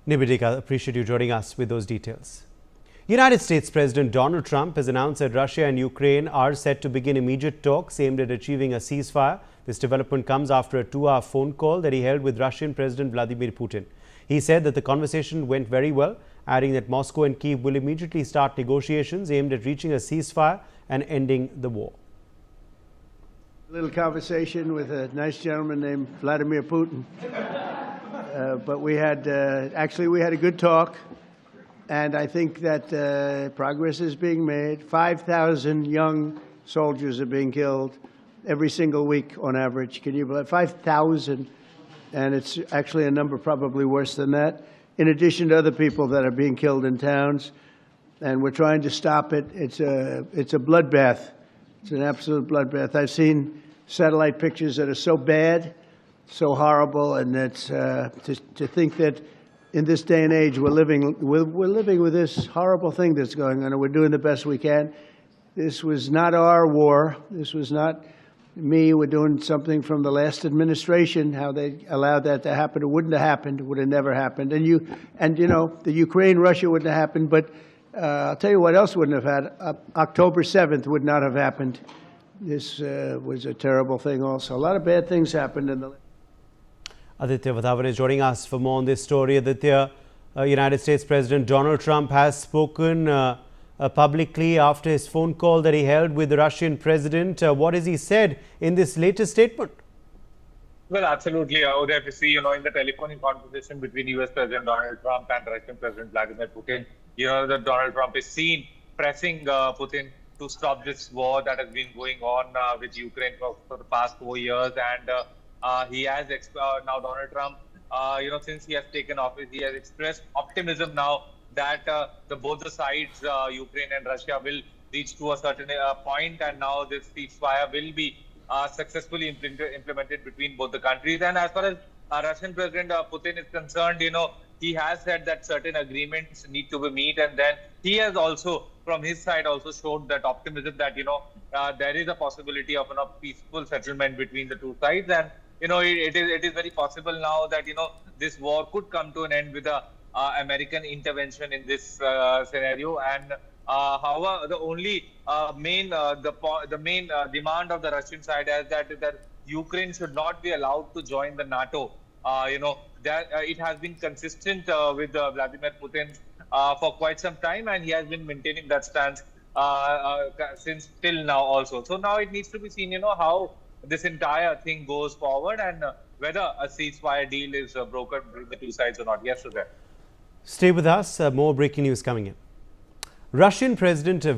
Nivedika, appreciate you joining us with those details. United States President Donald Trump has announced that Russia and Ukraine are set to begin immediate talks aimed at achieving a ceasefire. This development comes after a 2-hour phone call that he held with Russian President Vladimir Putin. He said that the conversation went very well, adding that Moscow and Kyiv will immediately start negotiations aimed at reaching a ceasefire and ending the war. A little conversation with a nice gentleman named Vladimir Putin. But we had a good talk, and I think that progress is being made. 5,000 young soldiers are being killed every single week on average. Can you believe 5,000? And it's actually a number probably worse than that, in addition to other people that are being killed in towns. And we're trying to stop it. It's a bloodbath. It's an absolute bloodbath. I've seen satellite pictures that are so bad, so horrible, and that's to think that in this day and age we're living with this horrible thing that's going on, and we're doing the best we can. This was not our war. This was not me. We're doing something from the last administration. How they allowed that to happen? It wouldn't have happened. It would have never happened. And you know, the Ukraine-Russia wouldn't have happened. But I'll tell you what else wouldn't have had. October 7th would not have happened. This was a terrible thing. Also, a lot of bad things happened in the. Aditya Vadhavan is joining us for more on this story. Aditya, United States President Donald Trump has spoken publicly after his phone call that he held with the Russian president. What has he said in this latest statement? Well, absolutely. Uday, we see, in the telephonic conversation between U.S. President Donald Trump and Russian President Vladimir Putin, that Donald Trump is seen pressing Putin to stop this war that has been going on with Ukraine for the past 4 years. And he has now Donald Trump, since he has taken office, he has expressed optimism now that both the sides, Ukraine and Russia, will reach to a certain point, and now this ceasefire will be successfully implemented between both the countries. And as far as Russian President Putin is concerned, he has said that certain agreements need to be met, and then he has also, from his side, also showed that optimism that there is a possibility of a peaceful settlement between the two sides. And it is very possible now that this war could come to an end with a American intervention in this scenario. And however, the only main demand of the Russian side is that Ukraine should not be allowed to join the NATO. That it has been consistent with Vladimir Putin for quite some time, and he has been maintaining that stance since till now also. So now it needs to be seen, how this entire thing goes forward, and whether a ceasefire deal is brokered between the two sides or not. Yes, sir. Stay with us. More breaking news coming in. Russian President Vladimir